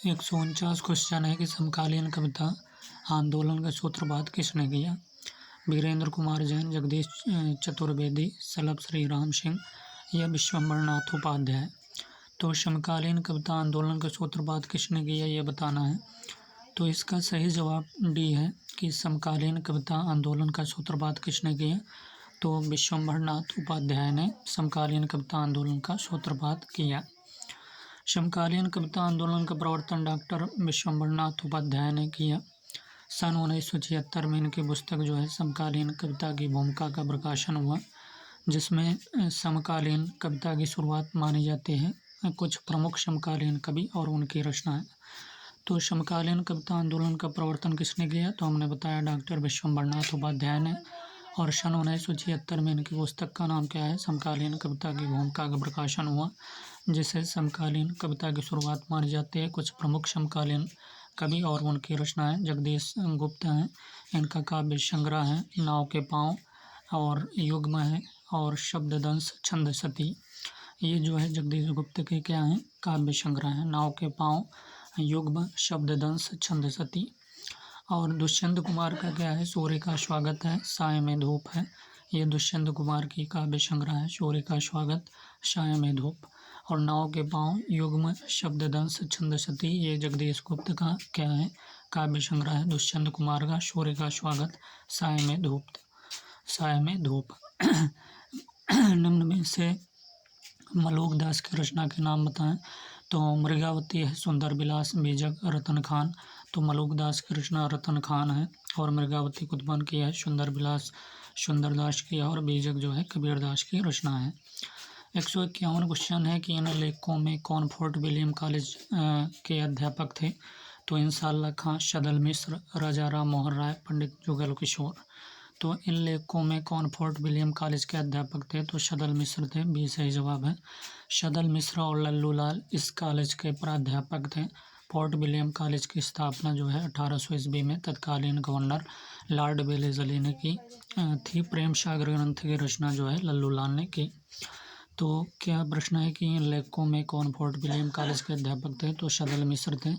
149 question है कि समकालीन कविता आंदोलन का सूत्रपात किसने किया। वीरेंद्र कुमार जैन, जगदीश चतुर्वेदी, सलभ श्री राम सिंह या विश्वम्भर नाथ उपाध्याय। तो समकालीन कविता आंदोलन का सूत्रपात किसने किया ये बताना है। तो इसका सही जवाब डी है कि समकालीन कविता आंदोलन का सूत्रपात किसने किया। तो विश्वम्भर नाथ उपाध्याय ने समकालीन कविता आंदोलन का सूत्रपात किया। समकालीन कविता आंदोलन का प्रवर्तन डॉक्टर विश्वम्भर नाथ उपाध्याय ने किया। सन 1976 में इनकी पुस्तक जो है समकालीन कविता की भूमिका का प्रकाशन हुआ, जिसमें समकालीन कविता की शुरुआत मानी जाती है कुछ प्रमुख समकालीन कवि और उनकी रचनाएं। तो समकालीन कविता आंदोलन का प्रवर्तन किसने किया, तो हमने बताया डॉक्टर विश्वम्भर नाथ उपाध्याय ने। और सन 1976 में इनकी पुस्तक का नाम क्या है, समकालीन कविता की भूमिका का प्रकाशन हुआ, जिसे समकालीन कविता की शुरुआत मानी जाती है कुछ प्रमुख समकालीन कवि और उनकी रचनाएं। जगदीश गुप्त हैं, इनका काव्य संग्रह है नाव के पाँव और युग्म है और शब्ददंश छंद सती। ये जो है जगदीश गुप्त के क्या हैं, काव्य संग्रह है नाव के पाँव, युग्म, शब्ददंश, छंद सती। और दुष्यंत कुमार का क्या है, सूर्य का स्वागत है, साय में धूप है। ये दुष्यंत कुमार की काव्य संग्रह है, सूर्य का स्वागत, साय में धूप। और नाव के पाँव, युग्म, शब्ददंश, छंद सती, ये जगदीश गुप्त का क्या है, काव्य संग्रह है। दुष्यंत कुमार का सूर्य का स्वागत, साय में धूप, साय में धूप। निम्न में से मलूक दास की रचना के नाम बताएं। तो मृगावती है, सुंदर विलास, बीजक रतन खान। तो मलूक दास की रचना रतन खान है और मृगावती को उत्पन्न किया है सुंदर विलास सुंदरदास की, और बीजक जो है कबीरदास की रचना है। 151 क्वेश्चन है कि इन लेखकों में कौन फोर्ट विलियम कॉलेज के अध्यापक थे। तो इंसाल्लाह खां, सदल मिश्र, राजा राम मोहन राय, पंडित जुगल किशोर। तो इन लेखकों में कौन फोर्ट विलियम कॉलेज के अध्यापक थे, तो सदल मिश्र थे, बी सही जवाब है। सदल मिश्र और लल्लू लाल इस कॉलेज के प्राध्यापक थे। फोर्ट विलियम कॉलेज की स्थापना जो है 1800 ईस्वी में तत्कालीन गवर्नर लॉर्ड वेलेस्ली ने की थी। प्रेम सागर ग्रंथ की रचना जो है लल्लू लाल ने की। तो क्या प्रश्न है कि इन लेखकों में कौन फोर्ट विलियम कॉलेज के अध्यापक थे, तो सदल मिश्र थे।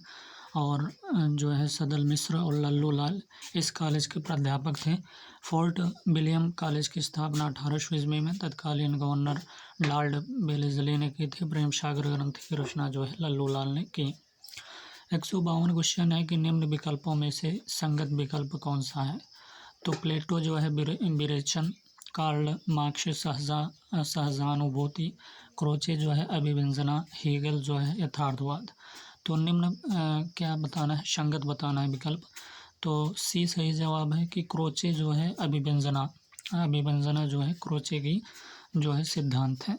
और जो है सदल मिश्र और लल्लू लाल इस कॉलेज के प्राध्यापक थे। फोर्ट विलियम कॉलेज की स्थापना 1800 ईस्वी में तत्कालीन गवर्नर लॉर्ड वेलेस्ली ने की थी। प्रेम सागर ग्रंथ की रचना जो है लल्लू लाल ने की। 152 क्वेश्चन है कि निम्न विकल्पों में से संगत विकल्प कौन सा है। तो प्लेटो जो है विरेचन, कार्ल मार्क्स सहजानुभूति, क्रोचे जो है अभिव्यंजना, हीगल जो है यथार्थवाद। तो निम्न क्या बताना है, संगत बताना है विकल्प। तो सी सही जवाब है कि क्रोचे जो है अभिव्यंजना, अभिव्यंजना जो है क्रोचे की जो है सिद्धांत है।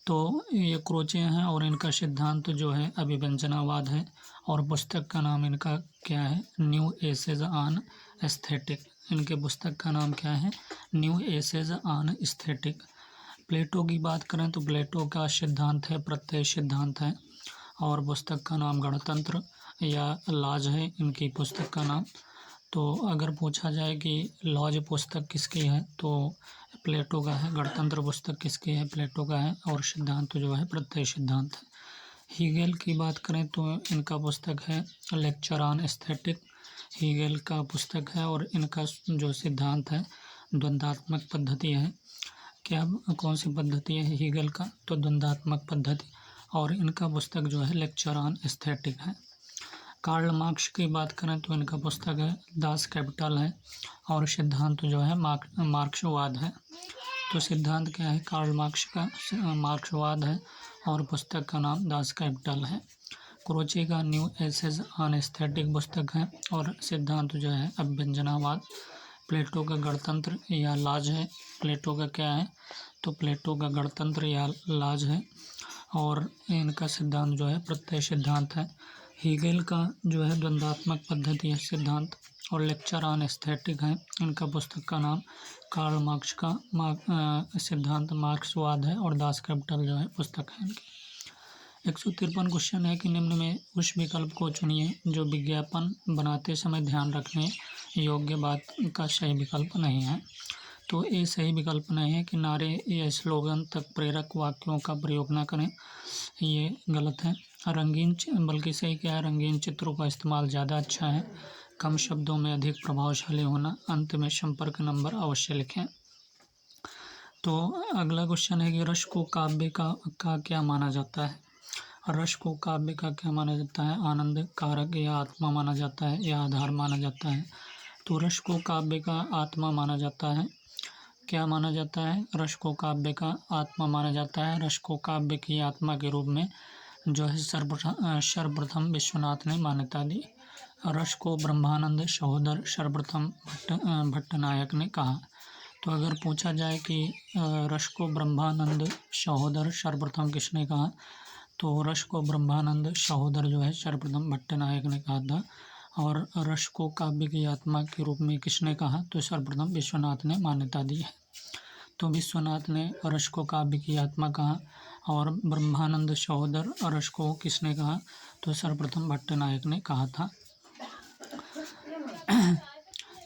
तो ये क्रोचे हैं और इनका सिद्धांत जो है अभिव्यंजनावाद है। और पुस्तक का नाम इनका क्या है, न्यू एसेज ऑन एस्थेटिक। इनके पुस्तक का नाम क्या है, न्यू एसेज ऑन एस्थेटिक। प्लेटो की बात करें तो प्लेटो का सिद्धांत है प्रत्यय सिद्धांत है, और पुस्तक का नाम गणतंत्र या लॉज है इनकी पुस्तक का नाम। तो अगर पूछा जाए कि लॉज पुस्तक किसकी है, तो प्लेटो का है। गणतंत्र पुस्तक किसकी है, प्लेटो का है। और सिद्धांत जो है प्रत्यय सिद्धांत है। हीगेल की बात करें तो इनका पुस्तक है लेक्चर ऑन एस्थेटिक, हीगेल का पुस्तक है। और इनका जो सिद्धांत है द्वंद्वात्मक पद्धति है। क्या कौन सी पद्धति है हीगेल का, तो द्वंद्वात्मक पद्धति। और इनका पुस्तक जो है लेक्चर ऑन एस्थेटिक है। कार्ल मार्क्स की बात करें तो इनका पुस्तक है दास कैपिटल है, और सिद्धांत जो है मार्क्सवाद है। तो सिद्धांत क्या है, कार्ल मार्क्स का मार्क्सवाद है, और पुस्तक का नाम दास कैपिटल है। क्रोचे का न्यू एसेज ऑन एस्थेटिक पुस्तक है, और सिद्धांत जो है अभिव्यंजनावाद। प्लेटो का गणतंत्र या लाज है, प्लेटो का क्या है, तो प्लेटो का गणतंत्र या लाज है। और इनका सिद्धांत जो है प्रत्यय सिद्धांत है। हीगेल का जो है द्वंद्वात्मक पद्धति है सिद्धांत, और लेक्चर ऑन एस्थेटिक है। इनका पुस्तक का नाम कार्ल मार्क्स का सिद्धांत मार्क्सवाद है, और दास कैपिटल जो है पुस्तक है इनकी। 153 क्वेश्चन है कि निम्न में उस विकल्प को चुनिए जो विज्ञापन बनाते समय ध्यान रखने योग्य बात का सही विकल्प नहीं है। तो ये सही विकल्प नहीं है कि नारे या स्लोगन तक प्रेरक वाक्यों का प्रयोग ना करें, ये गलत है। बल्कि सही क्या है, रंगीन चित्रों का इस्तेमाल ज़्यादा अच्छा है। कम शब्दों में अधिक प्रभावशाली होना। अंत में संपर्क नंबर अवश्य लिखें। तो अगला क्वेश्चन है कि रस को काव्य का क्या माना जाता है। रस को काव्य का क्या माना जाता है। आनंद कारक या आत्मा माना जाता है या आधार माना जाता है। तो रस को काव्य का आत्मा माना जाता है। क्या माना जाता है, रस को काव्य का आत्मा माना जाता है। रस को काव्य की आत्मा के रूप में जो है सर्वप्रथम विश्वनाथ ने मान्यता दी। रस को ब्रह्मानंद सहोदर सर्वप्रथम भट्टनायक ने कहा। तो अगर पूछा जाए कि रस को ब्रह्मानंद सहोदर सर्वप्रथम किसने कहा, तो रस को ब्रह्मानंद सहोदर जो है सर्वप्रथम भट्टनायक ने कहा था। और रस को काव्य की आत्मा के रूप में किसने कहा, तो सर्वप्रथम विश्वनाथ ने मान्यता दी है। तो विश्वनाथ ने रस को काव्य की आत्मा कहा और ब्रह्मानंद सहोदर रस को किसने कहा, तो सर्वप्रथम भट्टनायक ने कहा था।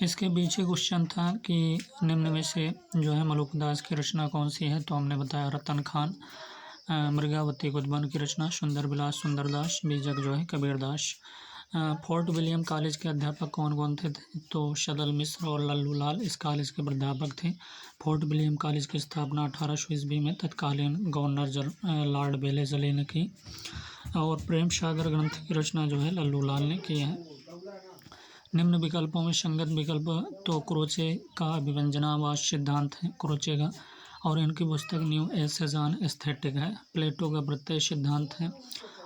इसके पीछे क्वेश्चन था कि निम्न में से जो है मलुकदास की रचना कौन सी है। तो हमने बताया रतन खान, मृगावती कुतुबन की रचना, सुंदर विलास सुंदरदास, बीजक जो है कबीरदास। फोर्ट विलियम कॉलेज के अध्यापक कौन कौन थे, तो सदल मिश्र और लल्लू लाल इस कॉलेज के प्राध्यापक थे। फोर्ट विलियम कॉलेज की स्थापना 1800 ईस्वी में तत्कालीन गवर्नर लॉर्ड वेलेस्ली ने की। और प्रेम सागर ग्रंथ की रचना जो है लल्लू लाल ने की है। निम्न विकल्पों में संगत विकल्प, तो क्रोचे का अभिव्यंजनावाद सिद्धांत है क्रोचे का, और इनकी पुस्तक न्यू एसेजान एस्थेटिक है। प्लेटो का प्रत्यय सिद्धांत है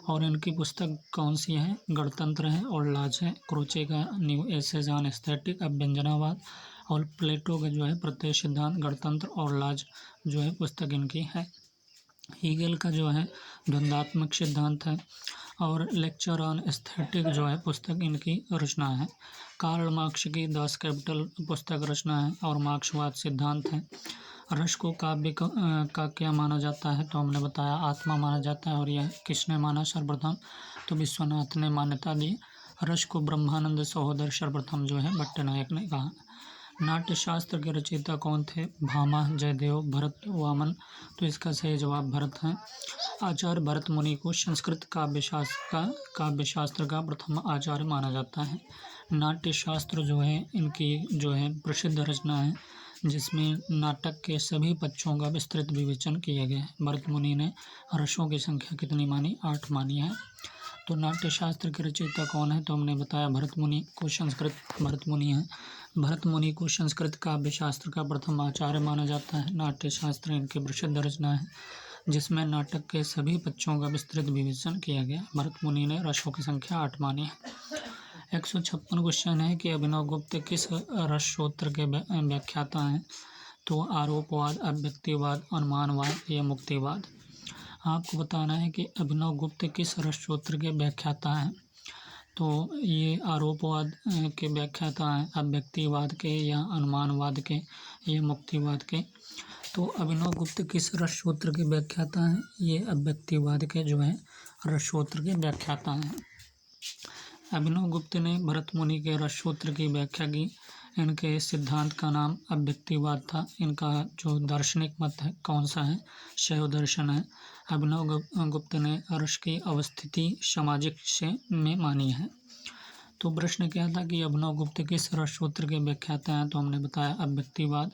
और इनकी पुस्तक कौन सी है, गणतंत्र है और लाज है। क्रोचे का न्यू एसेजान एस्थेटिक अभिव्यंजनावाद और प्लेटो का जो है प्रत्यय सिद्धांत गणतंत्र और लाज जो है पुस्तक इनकी है। हीगेल का जो है द्वंद्वात्मक सिद्धांत है और लेक्चर ऑन एस्थेटिक जो है पुस्तक इनकी रचना है। कार्ल मार्क्स की दास कैपिटल पुस्तक रचना है और मार्क्सवाद सिद्धांत है। रस को काव्य का क्या माना जाता है, तो हमने बताया आत्मा माना जाता है और यह किसने माना सर्वप्रथम, तो विश्वनाथ ने मान्यता दी। रस को ब्रह्मानंद सहोदर सर्वप्रथम जो है भट्टनायक ने कहा। नाट्यशास्त्र के रचयिता कौन थे, भामा, जयदेव, भरत, वामन। तो इसका सही जवाब भरत है। आचार्य भरत मुनि को संस्कृत काव्यशास्त्र का प्रथम आचार्य माना जाता है। नाट्यशास्त्र जो है इनकी जो है प्रसिद्ध रचना है जिसमें नाटक के सभी पक्षों का विस्तृत विवेचन किया गया है। भरत मुनि ने रसों की संख्या कितनी मानी, 8 मानी है। तो नाट्यशास्त्र के रचयिता कौन है, तो हमने बताया भरत मुनि है। भरत मुनि को संस्कृत काव्यशास्त्र का प्रथम आचार्य माना जाता है। नाट्यशास्त्र इनकी प्रसिद्ध रचना है जिसमें नाटक के सभी पक्षों का विस्तृत विवेचन किया गया। भरत मुनि ने रसों की संख्या 8 मानी है। 156 क्वेश्चन है कि अभिनव गुप्त किस रससूत्र के व्याख्याता हैं, तो आरोपवाद, अव्यक्तिवाद, अनुमानवाद या मुक्तिवाद। आपको बताना है कि अभिनव गुप्त किस रससूत्र के व्याख्याता हैं, तो ये आरोपवाद के व्याख्याता हैं, अव्यक्तिवाद के या अनुमानवाद के या मुक्तिवाद के। तो अभिनव गुप्त किस रससूत्र के व्याख्याता हैं, ये अव्यक्तिवाद के जो है रससूत्र के व्याख्याता हैं। अभिनव गुप्त ने भरत मुनि के रससूत्र की व्याख्या की। इनके सिद्धांत का नाम अव्यक्तिवाद था। इनका जो दार्शनिक मत है कौन सा है, शैव दर्शन है। अभिनव गुप्त ने रस की अवस्थिति सामाजिक से में मानी है। तो प्रश्न क्या था कि अभिनव गुप्त किस रससूत्र के व्याख्याता हैं, तो हमने बताया अव्यक्तिवाद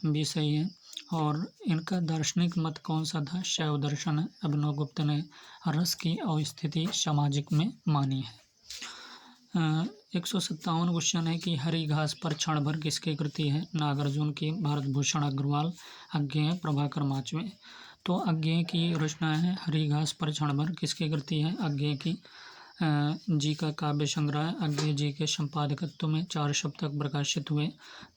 भी सही है। और इनका दार्शनिक मत कौन सा था, शैव दर्शन है। अभिनव गुप्त ने रस की अवस्थिति सामाजिक में मानी है। 157 क्वेश्चन है कि हरी घास पर क्षण भर किसकी कृति है, नागार्जुन की, भारत भूषण अग्रवाल, अज्ञेय, प्रभाकर माचवे। तो अज्ञेय की रचना है हरी घास पर क्षण भर, किसकी कृति है, अज्ञेय की। जी का काव्य संग्रह अज्ञेय जी के संपादकत्व में 4 सप्तक प्रकाशित हुए।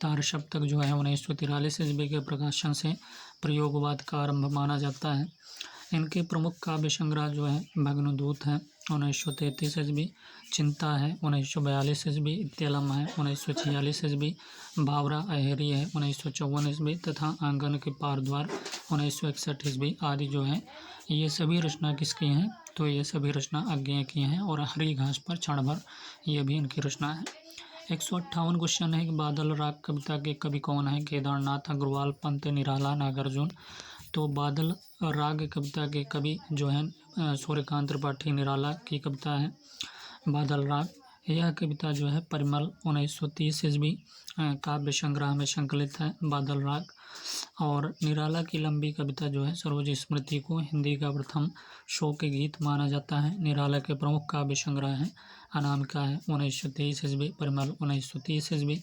4 सप्तक जो है 1943 ईस्वी के प्रकाशन से प्रयोगवाद का आरंभ माना जाता है। इनके प्रमुख काव्य संग्रह जो है भग्नदूत है 1933 ईस्वी, चिंता है 1942 ईस्वी, इत्यलम है 1946 ईस्वी, बावरा अहेरी है 1954 ईस्वी तथा आंगन के पारद्वार 1961 ईस्वी आदि जो है ये सभी रचना किसकी हैं, तो ये सभी रचना अज्ञेय की हैं। और हरी घास पर क्षण भर ये भी इनकी रचना है। 158 क्वेश्चन है कि बादल राग कविता के कवि कौन है? केदारनाथ अग्रवाल, पंत निराला, नागार्जुन। तो बादल राग कविता के कवि जो हैं सूर्यकांत त्रिपाठी निराला की कविता है बादल राग। यह कविता जो है परिमल 1930 ईस्वी काव्य संग्रह में संकलित है बादल राग। और निराला की लंबी कविता जो है सरोज स्मृति को हिंदी का प्रथम शोक गीत माना जाता है। निराला के प्रमुख काव्य संग्रह है अनामिका है 1923 ईस्वी, परिमल 1930 ईस्वी,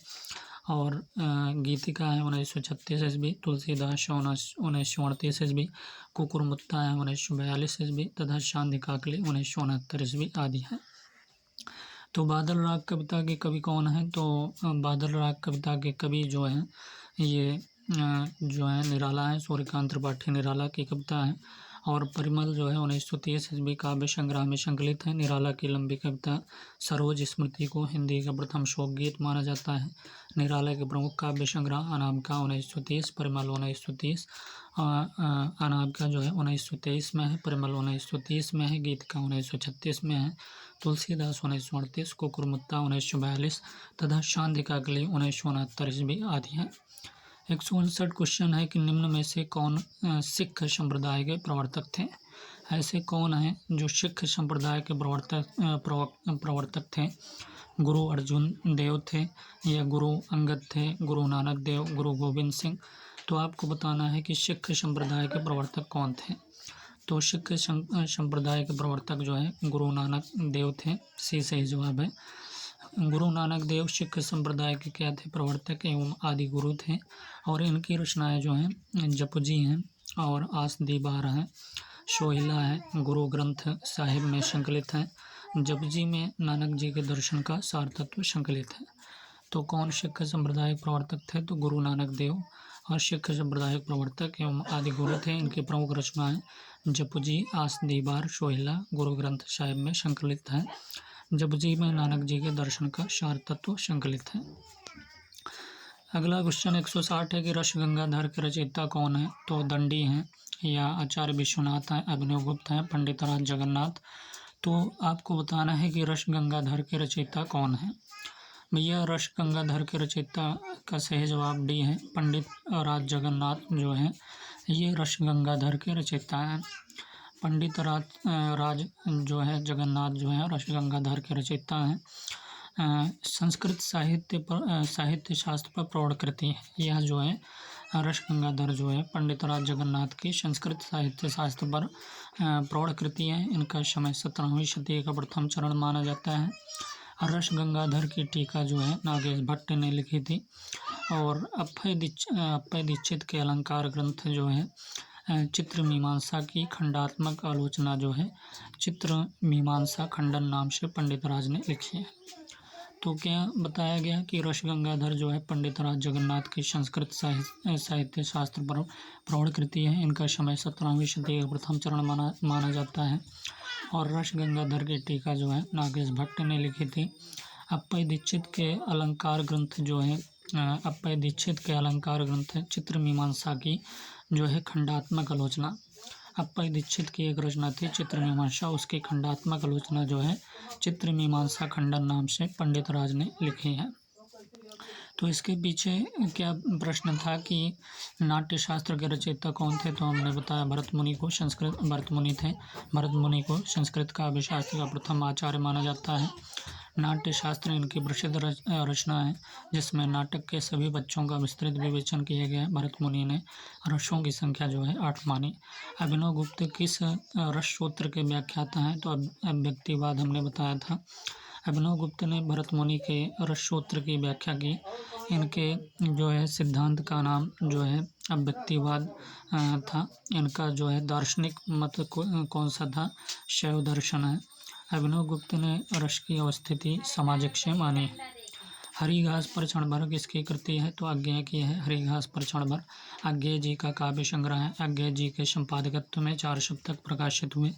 और गीतिका है 1936 ईस्वी, तुलसीदास 1938 ईस्वी, कुकुरमुत्ता है 1942 ईस्वी तथा शांति काकली 1969 ईस्वी आदि है। तो बादल राग कविता के कवि कौन है? तो बादल राग कविता के कवि जो हैं ये जो है निराला है, सूर्यकांत त्रिपाठी निराला की कविता है। और परिमल जो है 1930 ईस्वी काव्य संग्रह में संकलित है। निराला की लंबी कविता सरोज स्मृति को हिंदी का प्रथम शोक गीत माना जाता है। निराला के प्रमुख काव्य संग्रह अनामिका 1930, परिमल 1930, अनामिका जो है 1923 में है, परिमल 1930 में है, गीतिका 1936 में है, तुलसीदास 1938, कुकुरमुत्ता 1942 तथा शांति काकली 1969 ईस्वी आदि है। 159 क्वेश्चन है कि निम्न में से कौन सिख संप्रदाय के प्रवर्तक थे? ऐसे कौन हैं जो सिख संप्रदाय के प्रवर्तक थे? गुरु अर्जुन देव थे या गुरु अंगद थे, गुरु नानक देव, गुरु गोविंद सिंह? तो आपको बताना है कि सिख संप्रदाय के प्रवर्तक कौन थे। तो सिख संप्रदाय के प्रवर्तक जो है गुरु नानक देव थे, सी सही जवाब है। गुरु नानक देव सिख संप्रदाय के क्या थे? प्रवर्तक एवं आदि गुरु थे। और इनकी रचनाएं जो हैं जपजी हैं और आस दीवार हैं, सोहिला है, गुरु ग्रंथ साहिब में संकलित है। जपजी में नानक जी के दर्शन का सार तत्व संकलित है। तो कौन सिख संप्रदाय प्रवर्तक थे? तो गुरु नानक देव और सिख संप्रदाय प्रवर्तक एवं आदि गुरु थे। इनकी प्रमुख रचनाएं जपजी, आस दीवार, सोहिला, गुरु ग्रंथ साहिब में संकलित है। जपजी में नानक जी के दर्शन का सार तत्व संकलित है। अगला क्वेश्चन 160 है कि रस गंगाधर के रचयिता कौन है? तो दंडी हैं या आचार्य विश्वनाथ हैं, अभिनव गुप्त हैं, पंडित राज जगन्नाथ। तो आपको बताना है कि रस गंगाधर के रचयिता कौन है। भैया रस गंगाधर के रचयिता का सही जवाब डी है, पंडित राज जगन्नाथ जो है ये रस गंगाधर के रचयिता हैं। पंडित राज जो है जगन्नाथ जो है रस गंगाधर के रचयिता हैं। संस्कृत साहित्य शास्त्र पर प्रौढ़ कृति है यह जो है रस गंगाधर जो है पंडित राज जगन्नाथ की संस्कृत साहित्य शास्त्र पर प्रौढ़ कृति है। इनका समय 17वीं शती का प्रथम चरण माना जाता है। रस गंगाधर की टीका जो है नागेश भट्ट ने लिखी थी। और अप्पय दीक्षित के अलंकार ग्रंथ जो है चित्र मीमांसा की खंडात्मक आलोचना जो है चित्र मीमांसा खंडन नाम से पंडित राज ने लिखी है। तो क्या बताया गया कि रस गंगाधर जो है पंडित राज जगन्नाथ की संस्कृत साहित्य शास्त्र पर प्रौढ़ कृति है। इनका समय 17वीं शती का प्रथम चरण माना जाता है। और रस गंगाधर की टीका जो है नागेश भट्ट ने लिखी थी। अप्पय दीक्षित के अलंकार ग्रंथ जो है अप्पय दीक्षित के अलंकार ग्रंथ चित्र मीमांसा की जो है खंडात्मक आलोचना। अप्पय दीक्षित की एक रचना थी चित्र मीमांसा, उसकी खंडात्मक आलोचना जो है चित्र मीमांसा खंडन नाम से पंडित राज ने लिखी है। तो इसके पीछे क्या प्रश्न था कि नाट्य शास्त्र के रचयिता कौन थे? तो हमने बताया भरत मुनि को भरत मुनि को संस्कृत काव्य शास्त्र का प्रथम आचार्य माना जाता है। नाट्य शास्त्र इनकी प्रसिद्ध रचना है जिसमें नाटक के सभी बच्चों का विस्तृत विवेचन किया गया। भरत मुनि ने रसों की संख्या जो है 8 मानी। अभिनव गुप्त किस रस सूत्र के व्याख्याता हैं? तो अव्यक्तिवाद हमने बताया था। अभिनव गुप्त ने भरत मुनि के रस सूत्र की व्याख्या की। इनके जो है सिद्धांत का नाम जो है अव्यक्तिवाद था। इनका जो है दार्शनिक मत कौन सा था? शैव दर्शन है। अभिनव गुप्त ने रस की अवस्थिति सामाजिक से मानी। हरी घास पर क्षण भर किसकी कृति है? तो अज्ञेय की है हरी घास पर क्षण भर। अज्ञेय जी का काव्य संग्रह है। अज्ञेय जी के संपादकत्व में 4 शतक प्रकाशित हुए।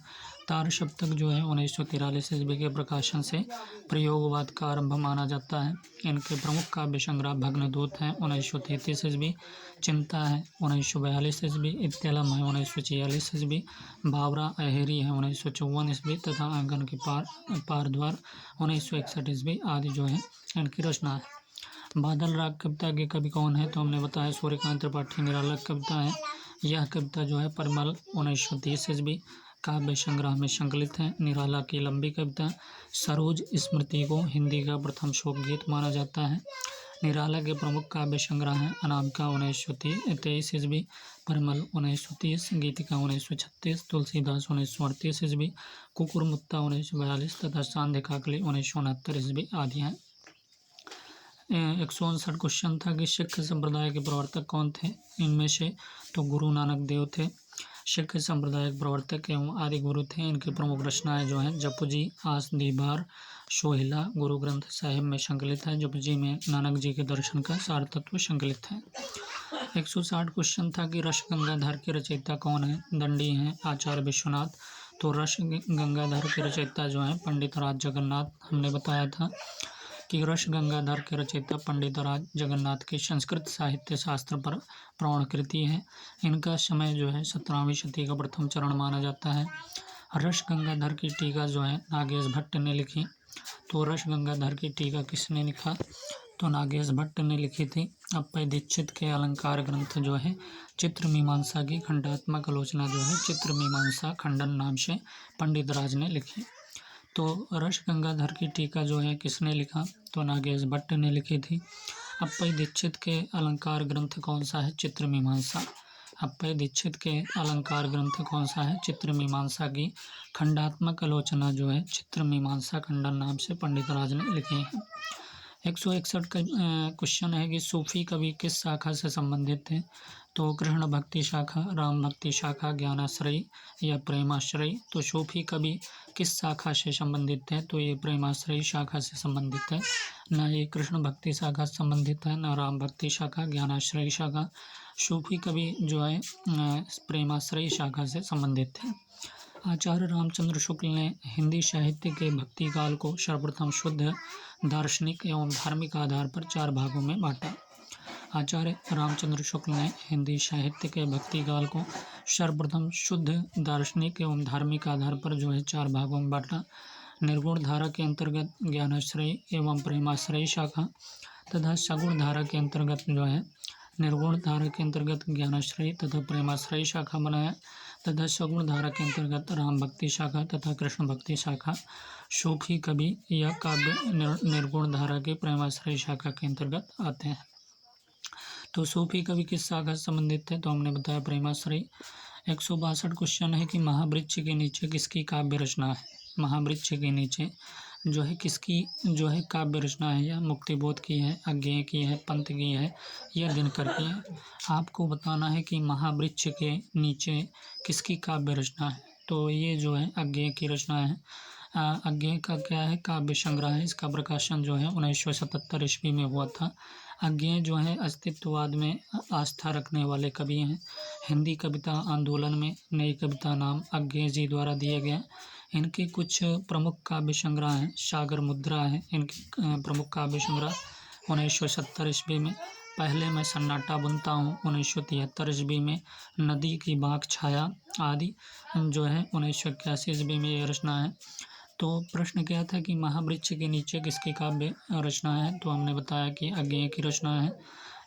तार सप्तक जो है 1943 ईस्वी के प्रकाशन से प्रयोगवाद का आरंभ माना जाता है। इनके प्रमुख काव्य संग्रह भग्नदूत है 1933 ईस्वी, चिंता है 1942 ईस्वी, इत्तेलम है 1946 ईस्वी, बावरा अहेरी है 1954 ईस्वी तथा आंगन के पारद्वार 1961 ईस्वी आदि जो है इनकी रचना है। बादल राग कविता के कवि कौन है? तो हमने बताया सूर्यकांत त्रिपाठी निराला कविता है। यह कविता जो है परिमल 1930 ईस्वी काव्य संग्रह में संकलित है। निराला की लंबी कविता सरोज स्मृति को हिंदी का प्रथम शोक गीत माना जाता है। निराला के प्रमुख काव्य संग्रह हैं अनामिका 1923 ईस्वी, परिमल 1930, गीतिका 1936, तुलसीदास 1938 ईस्वी, कुकुरमुत्ता 1942 तथा सांध्य काकली 1969 ईस्वी आदि हैं। 159 क्वेश्चन था कि सिख संप्रदाय के प्रवर्तक कौन थे? इनमें से तो गुरु नानक देव थे, सिख संप्रदाय के प्रवर्तक एवं आदि गुरु थे। इनकी प्रमुख रचनाएं जो हैं जपुजी, आस दीवार, सोहिला गुरु ग्रंथ साहिब में संकलित है। जपुजी में नानक जी के दर्शन का सार तत्व संकलित है। 160 क्वेश्चन था कि रस गंगाधर के रचयिता कौन है? दंडी हैं आचार्य विश्वनाथ। तो रस गंगाधर के रचयिता जो है पंडित राज जगन्नाथ। हमने बताया था कि रस गंगाधर के रचयिता पंडित राज जगन्नाथ की संस्कृत साहित्य शास्त्र पर प्रमाण कृति है। इनका समय जो है 17वीं शती का प्रथम चरण माना जाता है। रस गंगाधर की टीका जो है नागेश भट्ट ने लिखी। तो रस गंगाधर की टीका किसने लिखा? तो नागेश भट्ट ने लिखी थी। अप्पय दीक्षित के अलंकार ग्रंथ जो है चित्र मीमांसा की खंडात्मक आलोचना जो है चित्र मीमांसा खंडन नाम से पंडित राज ने लिखी। तो रस गंगाधर की टीका जो है किसने लिखा? तो नागेश भट्ट ने लिखी थी। अप्पय दीक्षित के अलंकार ग्रंथ कौन सा है? चित्र मीमांसा। अप्पय दीक्षित के अलंकार ग्रंथ कौन सा है? चित्र मीमांसा की खंडात्मक आलोचना जो है चित्र मीमांसा खंडन नाम से पंडित राज ने लिखी है। 161 का क्वेश्चन है कि सूफी कवि किस शाखा से संबंधित थे? तो कृष्ण भक्ति शाखा, राम भक्ति शाखा, ज्ञानाश्रयी या प्रेमाश्रयी। तो सूफी कवि किस शाखा से संबंधित थे? तो ये प्रेमाश्रयी शाखा से संबंधित है। न ये कृष्ण भक्ति शाखा से संबंधित है, न राम भक्ति शाखा, ज्ञानाश्रयी शाखा। सूफी कवि जो है प्रेमाश्रयी शाखा से संबंधित थे। आचार्य रामचंद्र शुक्ल ने हिंदी साहित्य के भक्ति काल को सर्वप्रथम शुद्ध दार्शनिक एवं धार्मिक आधार पर 4 भागों में बांटा। आचार्य रामचंद्र शुक्ल ने हिंदी साहित्य के भक्ति काल को सर्वप्रथम शुद्ध दार्शनिक एवं धार्मिक आधार पर जो है 4 भागों में बांटा। निर्गुण धारा के अंतर्गत ज्ञानाश्रयी एवं प्रेमाश्रयी शाखा तथा सगुण धारा के अंतर्गत जो है निर्गुण धारा के अंतर्गत ज्ञानाश्रयी तथा प्रेमाश्रयी शाखा बनाया तथा सगुण धारा के अंतर्गत राम भक्ति शाखा तथा कृष्ण भक्ति शाखा। सूफी कवि या काव्य निर्गुण धारा के प्रेमाश्रयी शाखा के अंतर्गत आते हैं। तो सूफी कवि किस शाखा से संबंधित थे? तो हमने बताया प्रेमाश्रयी। 162 क्वेश्चन है कि महावृक्ष के नीचे किसकी काव्य रचना है? महावृक्ष के नीचे जो है किसकी जो है काव्य रचना है? या मुक्तिबोध की है, अज्ञेय की है, पंत की है या दिनकर की है? आपको बताना है कि महावृक्ष के नीचे किसकी काव्य रचना है। तो ये जो है अज्ञेय की रचना है। अज्ञेय का क्या है? काव्य संग्रह है। इसका प्रकाशन जो है 1977 ईस्वी में हुआ था। अज्ञेय जो है अस्तित्ववाद में आस्था रखने वाले कवि हैं। हिंदी कविता आंदोलन में नई कविता नाम अज्ञेय जी द्वारा दिए गए। इनके कुछ प्रमुख काव्य संग्रह हैं। सागर मुद्रा है इनके प्रमुख काव्य संग्रह 1970 ईस्वी में। पहले मैं सन्नाटा बुनता हूँ 1973 ईस्वी में। नदी की बाँक छाया आदि जो है 1981 ईस्वी में ये रचना है। तो प्रश्न क्या था कि महावृक्ष के नीचे किसकी काव्य रचना है? तो हमने बताया कि अज्ञेय की रचना है।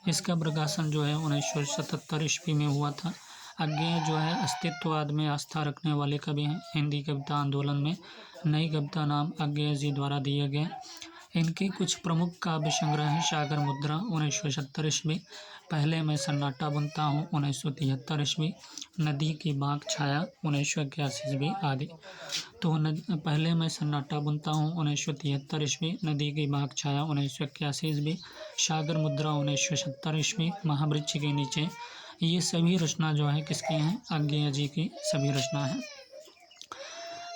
इसका प्रकाशन जो है 1977 ईस्वी में हुआ था। अज्ञेय जो है अस्तित्ववाद में आस्था रखने वाले कवि हैं। हिंदी कविता आंदोलन में नई कविता नाम अज्ञेय जी द्वारा दिए गए। इनके कुछ प्रमुख काव्य संग्रह हैं। सागर मुद्रा 1970 ईस्वी, पहले मैं सन्नाटा बुनता हूँ 1973 ईस्वी, नदी की बाँक छाया 1981 ईस्वी आदि। तो पहले मैं सन्नाटा बुनता हूँ 1973 ईस्वी, नदी की बाँक छाया 1981 ईस्वी, सागर मुद्रा 1970 ईस्वी, महावृक्ष के नीचे, ये सभी रचना जो है किसकी हैं? अज्ञेय जी की सभी रचना है।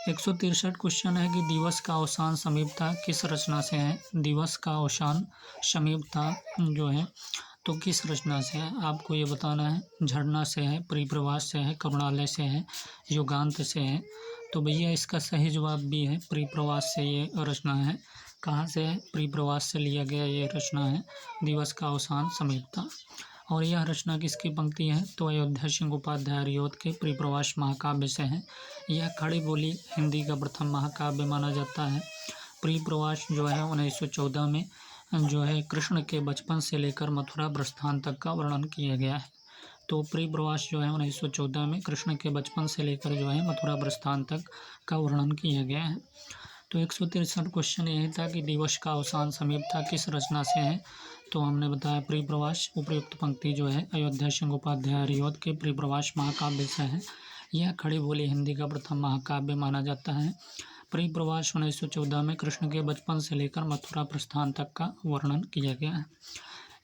163 क्वेश्चन है कि दिवस का अवसान समीपता किस रचना से है? दिवस का अवसान समीपता जो है तो किस रचना से है? आपको ये बताना है। झरना से है, परिप्रवास से है, करुणालय से है, युगांत से है। तो भैया इसका सही जवाब भी है, परिप्रवास से ये रचना है। कहाँ से है? परिप्रवास से लिया गया ये रचना है। दिवस का अवसान समीप था। और यह रचना किसकी पंक्ति है? तो अयोध्या सिंह उपाध्याय रियोत के परिप्रवास महाकाव्य से है। यह खड़ी बोली हिंदी का प्रथम महाकाव्य माना जाता है। परिप्रवास जो है 1914 में जो है कृष्ण के बचपन से लेकर मथुरा प्रस्थान तक का वर्णन किया गया है। तो परिप्रवास जो है 1914 में कृष्ण के बचपन से लेकर जो है मथुरा प्रस्थान तक का वर्णन किया गया है। तो 163 क्वेश्चन यही था कि दिवस का अवसान समीप था किस रचना से है? तो हमने बताया परिप्रवास। उपयुक्त पंक्ति जो है अयोध्या सिंह उपाध्याय रियोत के परिप्रवास महाकाव्य से है। यह खड़ी बोली हिंदी का प्रथम महाकाव्य माना जाता है। परिप्रवास 1914 में कृष्ण के बचपन से लेकर मथुरा प्रस्थान तक का वर्णन किया गया है।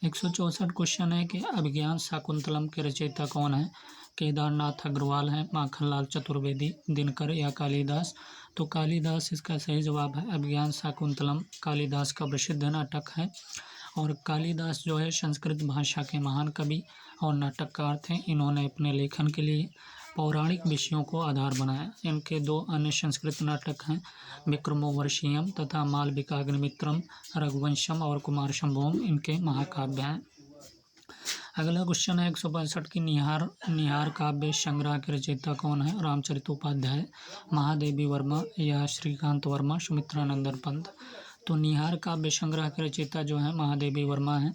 164 क्वेश्चन है कि अभिज्ञान शाकुंतलम के रचयिता कौन है? केदारनाथ अग्रवाल है, माखनलाल चतुर्वेदी, दिनकर या कालिदास? तो कालिदास इसका सही जवाब है। अभिज्ञान शाकुंतलम कालिदास का प्रसिद्ध नाटक है। और कालिदास जो है संस्कृत भाषा के महान कवि और नाटककार थे। इन्होंने अपने लेखन के लिए पौराणिक विषयों को आधार बनाया। इनके दो अन्य संस्कृत नाटक हैं, विक्रमोर्वशीयम तथा मालविकाग्निमित्रम, रघुवंशम और कुमार संभवम इनके महाकाव्य हैं। अगला क्वेश्चन है 165 की निहार काव्य संग्रह के रचयिता कौन है? रामचरितोपाध्याय, महादेवी वर्मा या श्रीकांत वर्मा, सुमित्रानंदन पंत? तो निहार काव्य संग्रह के रचयिता जो है महादेवी वर्मा है।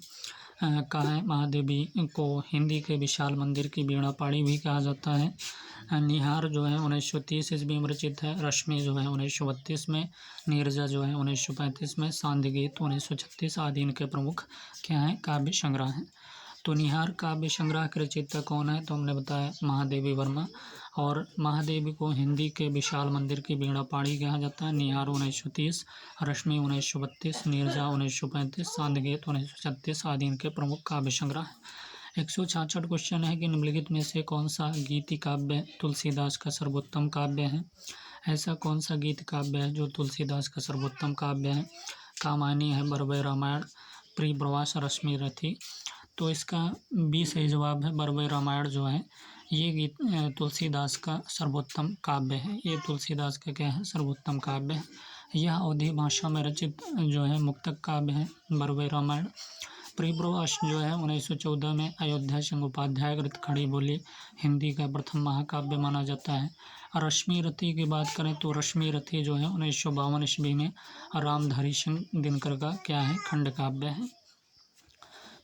का है महादेवी को हिंदी के विशाल मंदिर की वीणा पाड़ी भी कहा जाता है। निहार जो है 1930 ईस्वी में रचित है। रश्मि जो है 1932 में, नीरजा जो है 1935 में, सांध्य गीत 1936 आदि इनके प्रमुख क्या हैं? काव्य संग्रह हैं। तो निहार काव्य संग्रह के रचयिता कौन है? तो हमने बताया महादेवी वर्मा। और महादेवी को हिंदी के विशाल मंदिर की वीणा पाड़ी कहा जाता है। निहार 1930, रश्मि 1932, नीरजा 1935, सांध्य गीत 1936 आदि इनके प्रमुख काव्य संग्रह हैं। 166 क्वेश्चन है कि निम्नलिखित में से कौन सा गीति काव्य तुलसीदास का सर्वोत्तम काव्य है? ऐसा कौन सा गीत काव्य है जो तुलसीदास का सर्वोत्तम काव्य है? कामायनी है, बरबय रामायण, परिप्रवास, रश्मि रथी? तो इसका भी सही जवाब है। बरबय रामायण जो है ये गीत तुलसीदास का सर्वोत्तम काव्य है। ये तुलसीदास का क्या है? सर्वोत्तम काव्य है। यह अवधी भाषा में रचित जो है मुक्तक काव्य है बरबय रामायण। परिप्रवास जो है 1914 में अयोध्या सिंह उपाध्याय कृत खड़ी बोली हिंदी का प्रथम महाकाव्य माना जाता है। रश्मि रथी की बात करें तो रश्मि रथी जो है 1952 ईस्वी में रामधारी सिंह दिनकर का क्या है? खंड काव्य है।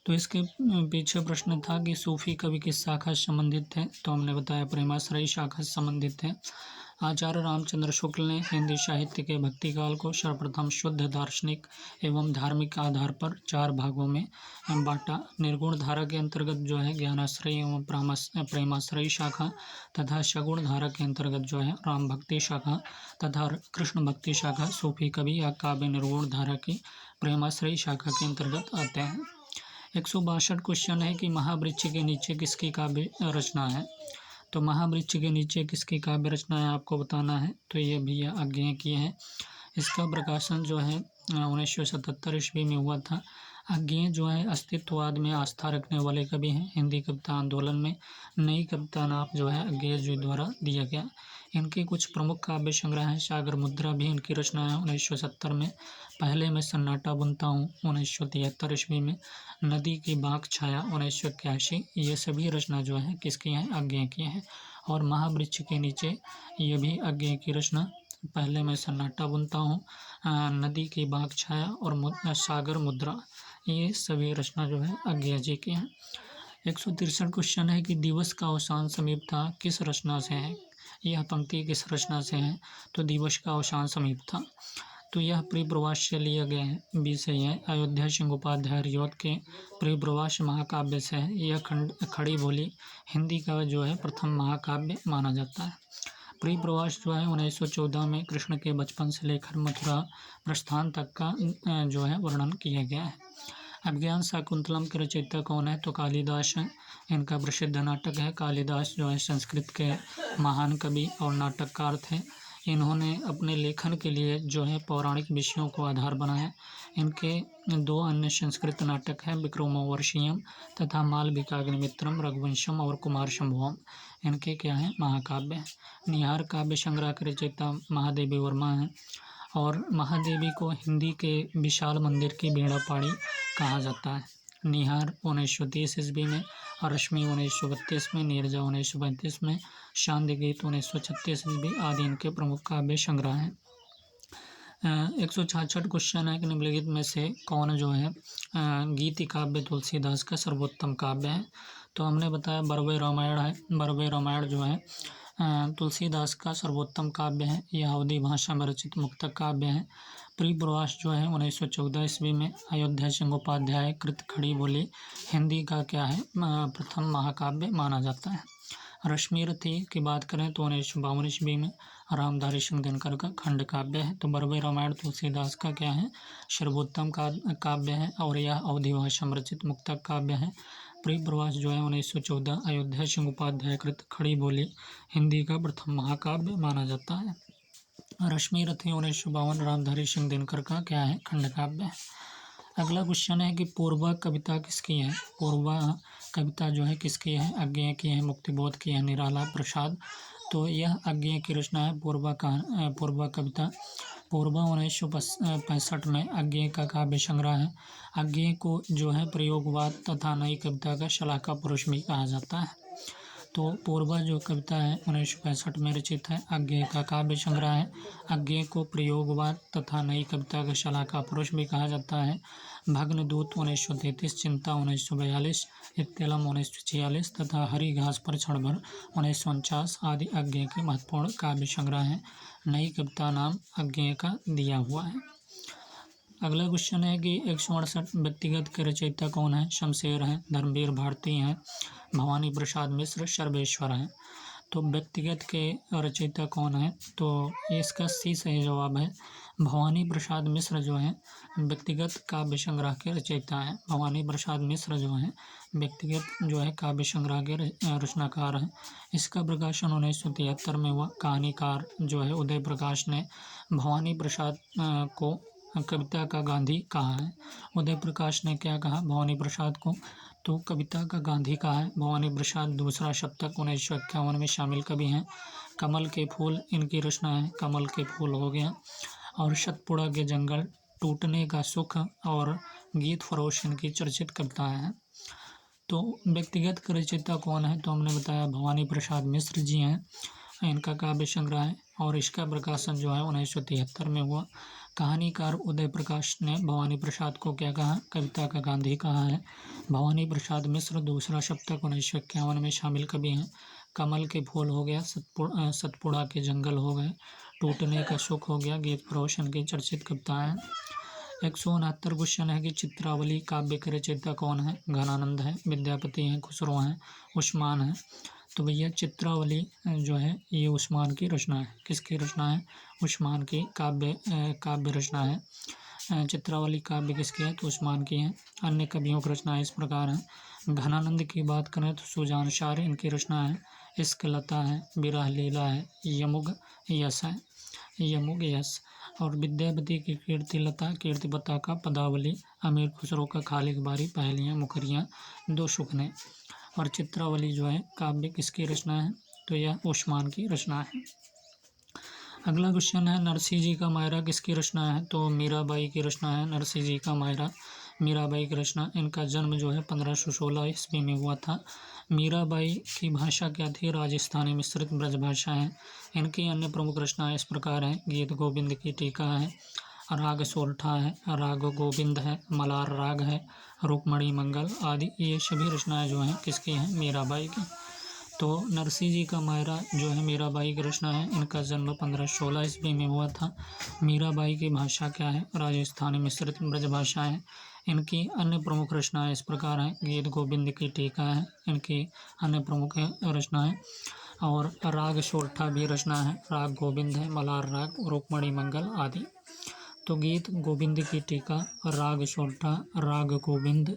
तो इसके पीछे प्रश्न था कि सूफी कवि किस शाखा से संबंधित थे? तो हमने बताया प्रेमाश्रयी शाखा से संबंधित थे। आचार्य रामचंद्र शुक्ल ने हिंदी साहित्य के भक्ति काल को सर्वप्रथम शुद्ध दार्शनिक एवं धार्मिक आधार पर 4 भागों में बांटा। निर्गुण धारा के अंतर्गत जो है ज्ञानाश्रयी एवं प्रेमाश्रयी शाखा तथा सगुण धारा के अंतर्गत जो है राम भक्ति शाखा तथा कृष्ण भक्ति शाखा सूफी कवि या काव्य निर्गुण धारा की प्रेमाश्रयी शाखा के अंतर्गत आते हैं। 162 क्वेश्चन है कि महावृक्ष के नीचे किसकी काव्य रचना है? तो महावृक्ष के नीचे किसकी काव्य रचना है आपको बताना है। तो ये भी अज्ञेय की है। इसका प्रकाशन जो है 1977 ईस्वी में हुआ था। अज्ञेय जो है अस्तित्ववाद में आस्था रखने वाले कवि हैं। हिंदी कविता आंदोलन में नई कविता नाम जो है अज्ञेय जी द्वारा दिया गया। इनके कुछ प्रमुख काव्य संग्रह हैं। सागर मुद्रा भी इनकी रचना है 1970 में। पहले मैं सन्नाटा बुनता हूँ 1973 ईस्वी में। नदी की बाँक छाया 1981। ये सभी रचना जो है किसकी हैं? अज्ञेय की हैं। और महावृक्ष के नीचे ये भी अज्ञेय की रचना। पहले मैं सन्नाटा बुनता हूँ, नदी की बाँक छाया और सागर मुद्रा, ये सभी रचना जो है अज्ञेय जी की हैं। 163 क्वेश्चन है कि दिवस का अवसान समीप था किस रचना से है? यह पंक्ति किस रचना से है? तो दिवस का अवसान समीप था। तो यह परिप्रवास से लिया गया है। बी सही है। अयोध्या सिंह उपाध्याय रियोत के परिप्रवास महाकाव्य से है। यह खड़ी बोली हिंदी का जो है प्रथम महाकाव्य माना जाता है। परिप्रवास जो है 1914 में कृष्ण के बचपन से लेकर मथुरा प्रस्थान तक का जो है वर्णन किया गया है। अभिज्ञान शाकुंतलम के रचयिता कौन है? तो कालिदास हैं। इनका प्रसिद्ध नाटक है। कालिदास जो है संस्कृत के महान कवि और नाटककार थे। इन्होंने अपने लेखन के लिए जो है पौराणिक विषयों को आधार बनाया। इनके 2 अन्य संस्कृत नाटक हैं, विक्रमोर्वशीयम तथा मालविकाग्निमित्रम, रघुवंशम और कुमार संभवम। इनके क्या हैं, महाकाव्य हैं। निहार काव्य संग्रह के रचयिता महादेवी वर्मा हैं और महादेवी को हिंदी के विशाल मंदिर की बीड़ा पाड़ी कहा जाता है। निहार 1930 ईस्वी में, रश्मि 1932 में, नीरजा 1935 में, शांति गीत 1936 ईस्वी आदि इनके प्रमुख काव्य संग्रह हैं। 166 क्वेश्चन है कि निम्नलिखित में से कौन जो है गीति काव्य तुलसीदास का सर्वोत्तम काव्य है। तो हमने बताया बरवे रामायण है। बरवे रामायण जो है तुलसीदास का सर्वोत्तम काव्य है। यह अवधी भाषा में रचित मुक्तक काव्य है। परिप्रवास जो है 1914 ईस्वी में, अयोध्या सिंहोपाध्याय कृत खड़ी बोली हिंदी का क्या है, प्रथम महाकाव्य माना जाता है। रश्मि रथी की बात करें तो 1952 ईस्वी में, रामधारी सिंह दिनकर का खंड काव्य है। तो बरवे रामायण तुलसीदास का क्या है, सर्वोत्तम काव्य है और यह अवधी भाषा में रचित मुक्तक काव्य है। परिप्रवास जो है 1914 अयोध्या सिंहोपाध्याय कृत खड़ी बोली हिंदी का प्रथम महाकाव्य माना जाता है। रश्मि रथी 1952 रामधारी सिंह दिनकर का क्या है, खंड काव्य है। अगला क्वेश्चन है कि पूर्वा कविता किसकी है। पूर्वा कविता जो है किसकी है, अज्ञेय की है, मुक्तिबोध की है, निराला प्रसाद। तो यह अज्ञेय की रचना है। पूर्वा कविता पूर्वा 1965 में अज्ञेय का काव्य संग्रह है। अज्ञेय को जो है प्रयोगवाद तथा नई कविता का शलाका पुरुष भी कहा जाता है। तो पूर्वा जो कविता है 1965 में रचित है, अज्ञेय का काव्य संग्रह है। अज्ञेय को प्रयोगवाद तथा नई कविता का शलाका पुरुष भी कहा जाता है। भग्नदूत 1933, चिंता 1942, इत्तेलम 1946 तथा हरी घास पर क्षण भर 1949 आदि अज्ञेय के महत्वपूर्ण काव्य संग्रह हैं। नई कविता नाम अज्ञेय का दिया हुआ है। अगला क्वेश्चन है कि 168 व्यक्तिगत के रचयिता कौन है। शमशेर हैं, धर्मवीर भारती हैं, भवानी प्रसाद मिश्र, सर्वेश्वर हैं। तो व्यक्तिगत के रचयिता कौन है, तो इसका सी सही जवाब है। भवानी प्रसाद मिश्र जो है व्यक्तिगत काव्य संग्रह के रचयिता हैं। भवानी प्रसाद मिश्र जो है व्यक्तिगत जो है काव्य संग्रह के रचनाकार हैं। इसका प्रकाशन 1973 में हुआ। कहानीकार जो है उदय प्रकाश ने भवानी प्रसाद को कविता का गांधी कहा है। उदय प्रकाश ने क्या कहा भवानी प्रसाद को, तो कविता का गांधी कहा है। भवानी प्रसाद दूसरा शतक 1951 में शामिल कवि हैं। कमल के फूल इनकी रचना है। कमल के फूल हो गया और सतपुड़ा के जंगल, टूटने का सुख और गीत फरोश इनकी चर्चित कविताएं हैं। तो व्यक्तिगत रचयिता कौन है, तो हमने बताया भवानी प्रसाद मिश्र जी हैं। इनका काव्य संग्रह है और इसका प्रकाशन जो है 1973 में हुआ। कहानीकार उदय प्रकाश ने भवानी प्रसाद को क्या कहा, कविता का गांधी कहा है। भवानी प्रसाद मिश्र दूसरा शतक 1951 में शामिल कवि हैं। कमल के फूल हो गया, सतपुड़ा के जंगल हो गए, टूटने का सुख हो गया, गीत फरोश इनकी चर्चित कविताएं। 169 क्वेश्चन है कि चित्रावली काव्य के रचयिता कौन है। घनानंद है, विद्यापति हैं, खुसरो हैं, उस्मान हैं। तो भैया चित्रावली जो है ये उस्मान की रचना है। किसकी रचना है, उस्मान की काव्य रचना है। चित्रावली काव्य किसकी है, तो उस्मान की है। अन्य कवियों की रचना इस प्रकार है। घनानंद की बात करें तो सुजान शार इनकी रचना है। इश्क लता है, विरह लीला है, यमुग यश है, यमुग यश। और विद्यापति की कीर्तिलता का पदावली, अमीर खुसरो का खालिक बारी, पहलियाँ, मुखरियाँ, दो सुखने। और चित्रावली जो है काव्य किसकी रचना है, तो यह उस्मान की रचना है। अगला क्वेश्चन है नरसिंह जी का मायरा किसकी रचना है, तो मीराबाई की रचना है। नरसिंह जी का मायरा मीराबाई की रचना। इनका जन्म जो है 1516 ईस्वी में हुआ था। मीराबाई की भाषा क्या थी, राजस्थानी मिश्रित ब्रज भाषा है। इनकी अन्य प्रमुख रचनाएं इस प्रकार हैं। गीत गोविंद की टीका है, राग सोरठा है, राग गोविंद है, मलार राग है, रुक्मणी मंगल आदि। ये सभी रचनाएं जो हैं किसकी हैं, मीराबाई की। तो नरसिंह जी का मायरा जो है मीराबाई की रचना है। इनका जन्म 1516 ईस्वी में हुआ था। मीराबाई की भाषा क्या है, राजस्थानी मिश्रित ब्रज भाषा है। इनकी अन्य प्रमुख रचनाएं इस प्रकार हैं। गीत गोविंद की टीका है इनकी अन्य प्रमुख रचनाएं, और राग सोरठा भी रचना है। राग गोविंद है, मलार राग, रुक्मणी मंगल आदि। तो गीत गोविंद की टीका, राग सोरठा, राग गोविंद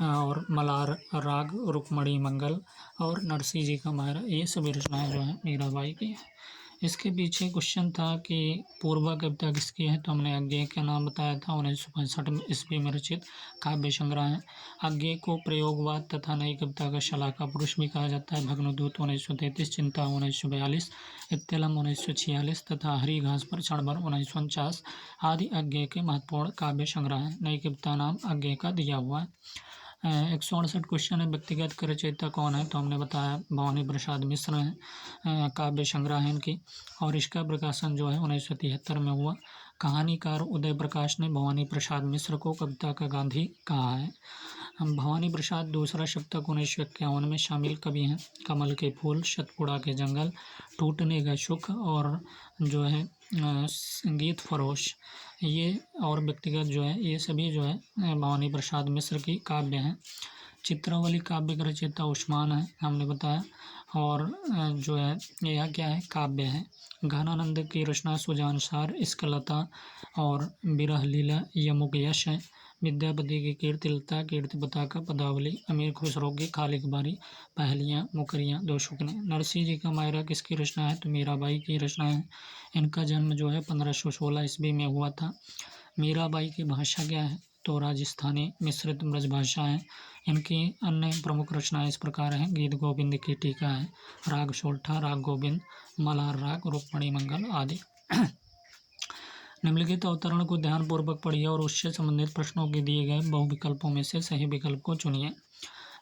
और मलार राग, रुक्मणी मंगल और नरसिंह जी का मायरा, ये सभी रचनाएं जो हैं मीराबाई की हैं। इसके पीछे क्वेश्चन था कि पूर्वा कविता किसकी है, तो हमने अज्ञेय का नाम बताया था। 1965 ईस्वी में रचित काव्य संग्रह है। अज्ञेय को प्रयोगवाद तथा नई कविता का शलाका पुरुष भी कहा जाता है। भग्नदूत 1933, चिंता 1942, इत्तेलम 1946 तथा हरी घास पर क्षण भर 1949 आदि अज्ञेय के महत्वपूर्ण काव्य संग्रह है। नई कविता नाम अज्ञेय का दिया हुआ है। 168 क्वेश्चन है, व्यक्तिगत के रचयिता कौन है, तो हमने बताया भवानी प्रसाद मिश्र हैं। काव्य संग्रह है इनकी, और इसका प्रकाशन जो है 1973 में हुआ। कहानीकार उदय प्रकाश ने भवानी प्रसाद मिश्र को कविता का गांधी कहा है। भवानी प्रसाद दूसरा शतक 1951 में शामिल कवि हैं। कमल के फूल, सतपुड़ा के जंगल, टूटने का सुख और जो है संगीत फरोश, ये और व्यक्तिगत जो है ये सभी जो है भवानी प्रसाद मिश्र की काव्य हैं। चित्रावली काव्य का रचयिता उस्मान है, हमने बताया। और जो है यह क्या है, काव्य है। घनानंद की रचना सुजानसार, स्कलता और विरह लीला यमुक यश है। विद्यापति की कीर्तिलता, कीर्ति पताका, पदावली, अमीर खुसरो की खालिक बारी, पहलियाँ, मुकरियाँ, दो शुकने। नरसिंह जी का मायरा किसकी रचना है, तो मीराबाई की रचना है। इनका जन्म जो है 1516 ईस्वी में हुआ था। मीराबाई की भाषा क्या है, तो राजस्थानी मिश्रित ब्रजभाषा है। इनकी अन्य प्रमुख रचनाएं इस प्रकार हैं। गीत गोविंद की टीका है, राग सोरठा, राग गोविंद, मल्हार राग, रुक्मणी मंगल आदि। निम्नलिखित अवतरण को ध्यानपूर्वक पढ़िए और उससे संबंधित प्रश्नों के दिए गए बहुविकल्पों में से सही विकल्प को चुनिए।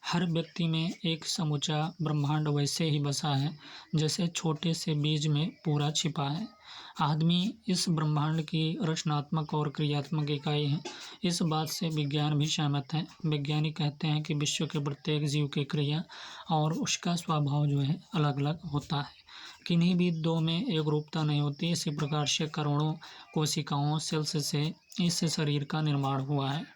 हर व्यक्ति में एक समूचा ब्रह्मांड वैसे ही बसा है जैसे छोटे से बीज में पूरा छिपा है। आदमी इस ब्रह्मांड की रचनात्मक और क्रियात्मक इकाई है। इस बात से विज्ञान भी सहमत है। वैज्ञानिक कहते हैं कि विश्व के प्रत्येक जीव की क्रिया और उसका स्वभाव जो है अलग अलग होता है। किन्हीं भी दो में एक रूपता नहीं होती। इसी प्रकार से करोड़ों कोशिकाओं सेल्स से इस शरीर का निर्माण हुआ है।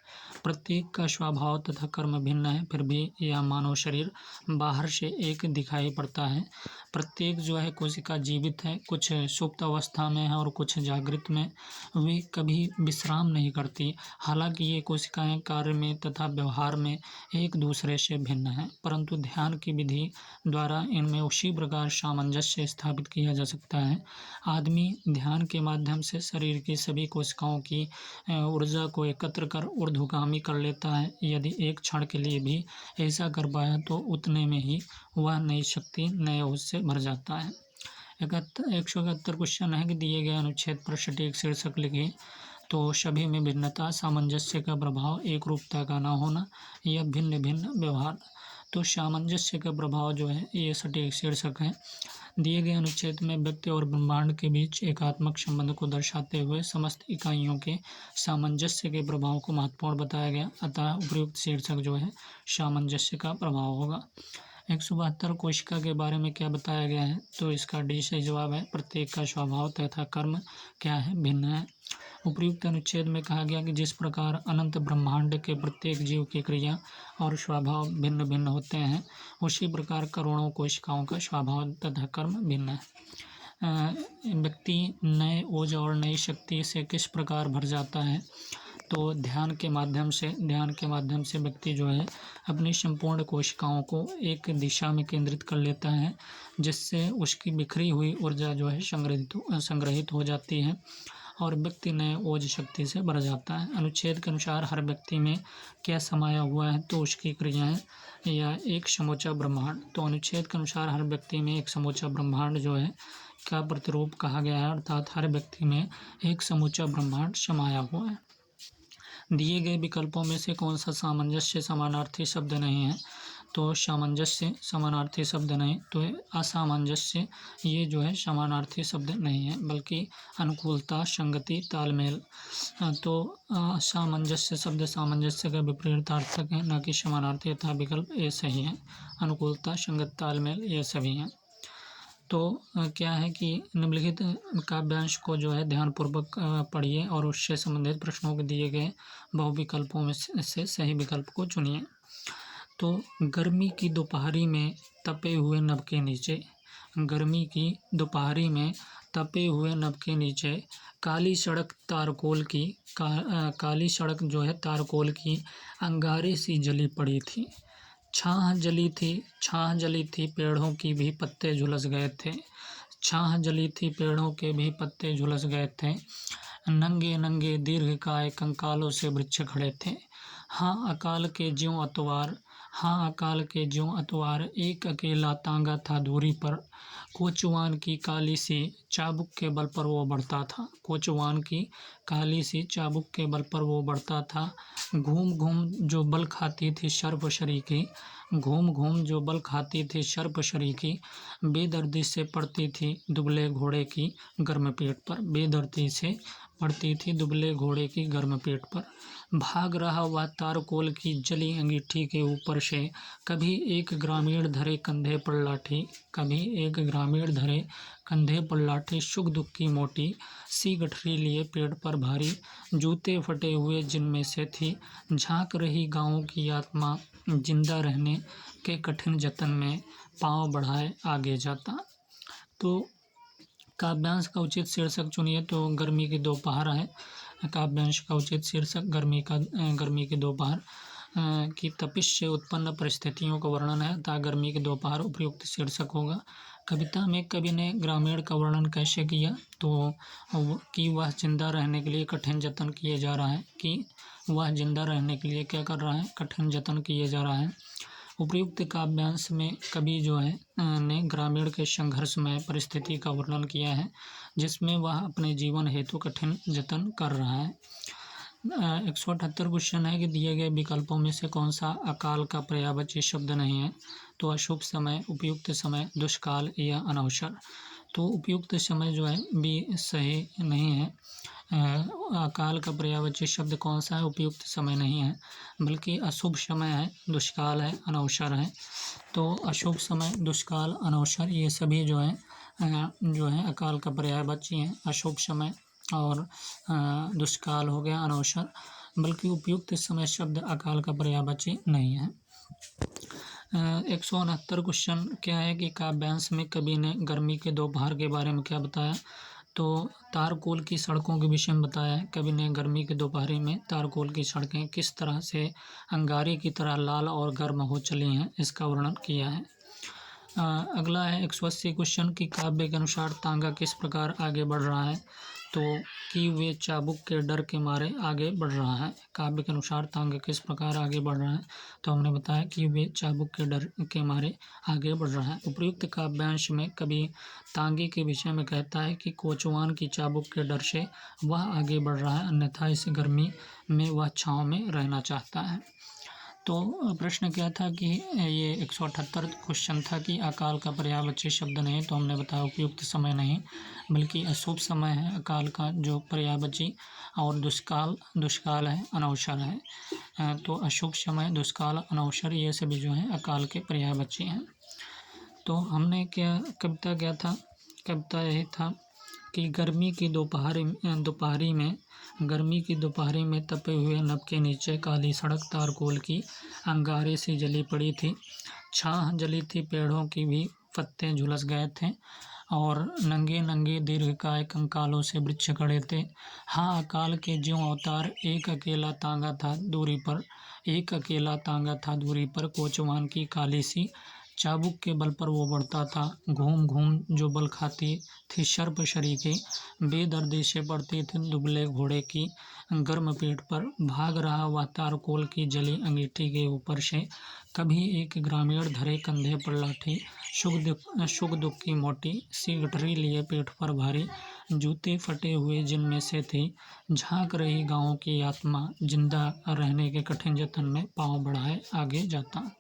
प्रत्येक का स्वभाव तथा कर्म भिन्न है, फिर भी यह मानव शरीर बाहर से एक दिखाई पड़ता है। प्रत्येक जो है कोशिका जीवित है, कुछ सुप्त अवस्था में है और कुछ जागृत में। वे कभी विश्राम नहीं करती। हालांकि ये कोशिकाएं कार्य में तथा व्यवहार में एक दूसरे से भिन्न हैं, परंतु ध्यान की विधि द्वारा इनमें उसी प्रकार सामंजस्य स्थापित किया जा सकता है। आदमी ध्यान के माध्यम से शरीर की सभी कोशिकाओं की ऊर्जा को एकत्र कर ऊर्ध्वगामी कर लेता है। यदि एक क्षण के लिए भी ऐसा कर पाया तो उतने में ही वह नई शक्ति, नए ओज से भर जाता है। 171 क्वेश्चन है कि दिए गए अनुच्छेद पर सटीक शीर्षक लिखिए। तो सभी में भिन्नता, सामंजस्य का प्रभाव, एक रूपता का न होना या भिन्न भिन्न व्यवहार। तो सामंजस्य का प्रभाव जो है ये सटीक शीर्षक है। दिए गए अनुच्छेद में व्यक्ति और ब्रह्मांड के बीच एकात्मक संबंध को दर्शाते हुए समस्त इकाइयों के सामंजस्य के प्रभाव को महत्वपूर्ण बताया गया, अतः उपयुक्त शीर्षक जो है सामंजस्य का प्रभाव होगा। 172 कोशिका के बारे में क्या बताया गया है, तो इसका डी सही जवाब है। प्रत्येक का स्वभाव तथा कर्म क्या है, भिन्न है। उपयुक्त अनुच्छेद में कहा गया कि जिस प्रकार अनंत ब्रह्मांड के प्रत्येक जीव की क्रिया और स्वभाव भिन्न भिन्न होते हैं, उसी प्रकार करोड़ों कोशिकाओं का स्वभाव तथा कर्म भिन्न है। व्यक्ति नए ओज और नई शक्ति से किस प्रकार भर जाता है, तो ध्यान के माध्यम से व्यक्ति जो है अपनी संपूर्ण कोशिकाओं को एक दिशा में केंद्रित कर लेता है, जिससे उसकी बिखरी हुई ऊर्जा जो है संग्रहित हो जाती है और व्यक्ति नए ओज शक्ति से भर जाता है। अनुच्छेद के अनुसार हर व्यक्ति में क्या समाया हुआ है, तो उसकी क्रियाएं या एक समूचा ब्रह्मांड। तो अनुच्छेद के अनुसार हर व्यक्ति में एक समूचा ब्रह्मांड जो है का प्रतिरूप कहा गया है, अर्थात हर व्यक्ति में एक समूचा ब्रह्मांड समाया हुआ है। दिए गए विकल्पों में से कौन सा सामंजस्य समानार्थी शब्द नहीं है, तो सामंजस्य समानार्थी शब्द नहीं, तो असामंजस्य ये जो है समानार्थी शब्द नहीं है, बल्कि अनुकूलता, संगति, तालमेल। तो असामंजस्य शब्द सामंजस्य का विपरीतार्थक है, न कि समानार्थी, तथा विकल्प ये सही है। अनुकूलता, संगत, तालमेल ये सभी हैं। तो क्या है कि निम्नलिखित काव्यांश को जो है ध्यानपूर्वक पढ़िए और उससे संबंधित प्रश्नों के दिए गए बहुविकल्पों में से सही विकल्प को चुनिए। तो गर्मी की दोपहरी में तपे हुए नभ के नीचे, गर्मी की दोपहरी में तपे हुए नभ के नीचे काली सड़क जो है तारकोल की अंगारे सी जली पड़ी थी। छाह जली थी, पेड़ों की भी पत्ते झुलस गए थे। छाह जली थी पेड़ों के भी पत्ते झुलस गए थे, नंगे नंगे दीर्घकाय कंकालों से वृक्ष खड़े थे। हाँ अकाल के ज्यों अतवार, हाँ अकाल के ज्यों अतवार, एक अकेला तांगा था दूरी पर, कोचवान की काली सी चाबुक के बल पर वो बढ़ता था। कोचवान की काली सी चाबुक के बल पर वो बढ़ता था। घूम घूम जो बल खाती थी शर्प शरीकी, घूम घूम जो बल खाती थी शर्प शरीकी, बेदर्दी से पड़ती थी दुबले घोड़े की गर्म पेट पर, बेदर्दी से पड़ती थी दुबले घोड़े की गर्म पेट पर। भाग रहा वह तारकोल की जली अंगीठी के ऊपर से, कभी एक ग्रामीण धरे कंधे पर लाठी, कभी एक ग्रामीण धरे कंधे पर लाठी, सुख दुख की मोटी सी गठरी लिए पेट पर भारी, जूते फटे हुए जिनमें से थी, झांक रही गाँवों की आत्मा, जिंदा रहने के कठिन जतन में पांव बढ़ाए आगे जाता। तो काव्यांश का उचित शीर्षक चुनिए। तो गर्मी की दोपहर है काव्यांश का उचित शीर्षक। गर्मी की दोपहर की तपिश से उत्पन्न परिस्थितियों का वर्णन है, अतः गर्मी की दोपहर उपयुक्त शीर्षक होगा। कविता में कवि ने ग्रामीण का वर्णन कैसे किया, तो कि वह जिंदा रहने के लिए कठिन जतन किए जा रहा है, कि वह जिंदा रहने के लिए क्या कर रहा है, कठिन जतन किए जा रहा है। उपयुक्त काव्यांश में कवि जो है ने ग्रामीण के संघर्षमय परिस्थिति का वर्णन किया है, जिसमें वह अपने जीवन हेतु कठिन जतन कर रहा है। 178 क्वेश्चन है कि दिए गए विकल्पों में से कौन सा अकाल का पर्यायवाची शब्द नहीं है। तो अशुभ समय, उपयुक्त समय, दुष्काल या अनवसर। तो उपयुक्त समय जो है भी सही नहीं है। अकाल का पर्यायवाची शब्द कौन सा है, उपयुक्त समय नहीं है, बल्कि अशुभ समय है, दुष्काल है, अनवसर है। तो अशुभ समय, दुष्काल, अनवसर ये सभी जो है अकाल का पर्यायवाची हैं। अशुभ समय और दुष्काल हो गया, अनवसर, बल्कि उपयुक्त समय शब्द अकाल का पर्यायवाची नहीं है। 169 क्वेश्चन क्या है कि काव्यांश में कवि ने गर्मी के दोपहर के बारे में क्या बताया। तो तारकोल की सड़कों के विषय में बताया है। कवि ने गर्मी के दोपहरी में तारकोल की सड़कें किस तरह से अंगारे की तरह लाल और गर्म हो चली हैं, इसका वर्णन किया है। अगला है 180 क्वेश्चन कि काव्य के अनुसार तांगा किस प्रकार आगे बढ़ रहा है। तो कि वे चाबुक के डर के मारे आगे बढ़ रहा है। काव्य के अनुसार तांगा किस प्रकार आगे बढ़ रहा है, तो हमने बताया कि वे चाबुक के डर के मारे आगे बढ़ रहा है। उपयुक्त काव्यांश में कवि तांगे के विषय में कहता है कि कोचवान की चाबुक के डर से वह आगे बढ़ रहा है, अन्यथा इस गर्मी में वह छाँव में रहना चाहता है। तो प्रश्न क्या था कि ये 178 क्वेश्चन था कि अकाल का पर्यायवाची शब्द नहीं, तो हमने बताया उपयुक्त समय नहीं, बल्कि अशुभ समय है अकाल का जो पर्यायवाची, और दुष्काल है, अनवसर है। तो अशुभ समय, दुष्काल, अनवसर ये सभी जो है अकाल के पर्यायवाची हैं। तो हमने कविता क्या था, कविता यही था कि गर्मी की दोपहरी में तपे हुए नभ के नीचे काली सड़क तारकोल की अंगारे से जली पड़ी थी। छाह जली थी पेड़ों की भी पत्ते झुलस गए थे, और नंगे नंगे दीर्घकाय कंकालों से वृक्ष खड़े थे। हाँ अकाल के ज्यों अवतार, एक अकेला तांगा था दूरी पर, कोचवान की काली सी चाबुक के बल पर वो बढ़ता था। घूम घूम जो बल खाती थी शर्प शरीके, बेदर्दी से पड़ती थी दुबले घोड़े की गर्म पेट पर। भाग रहा वह तारकोल की जली अंगीठी के ऊपर से, कभी एक ग्रामीण धरे कंधे पर लाठी, सुख दुख की मोटी सी गठरी लिए पेट पर भारी, जूते फटे हुए जिनमें से थी, झांक रही गाँवों की आत्मा, जिंदा रहने के कठिन जतन में पांव बढ़ाए आगे जाता।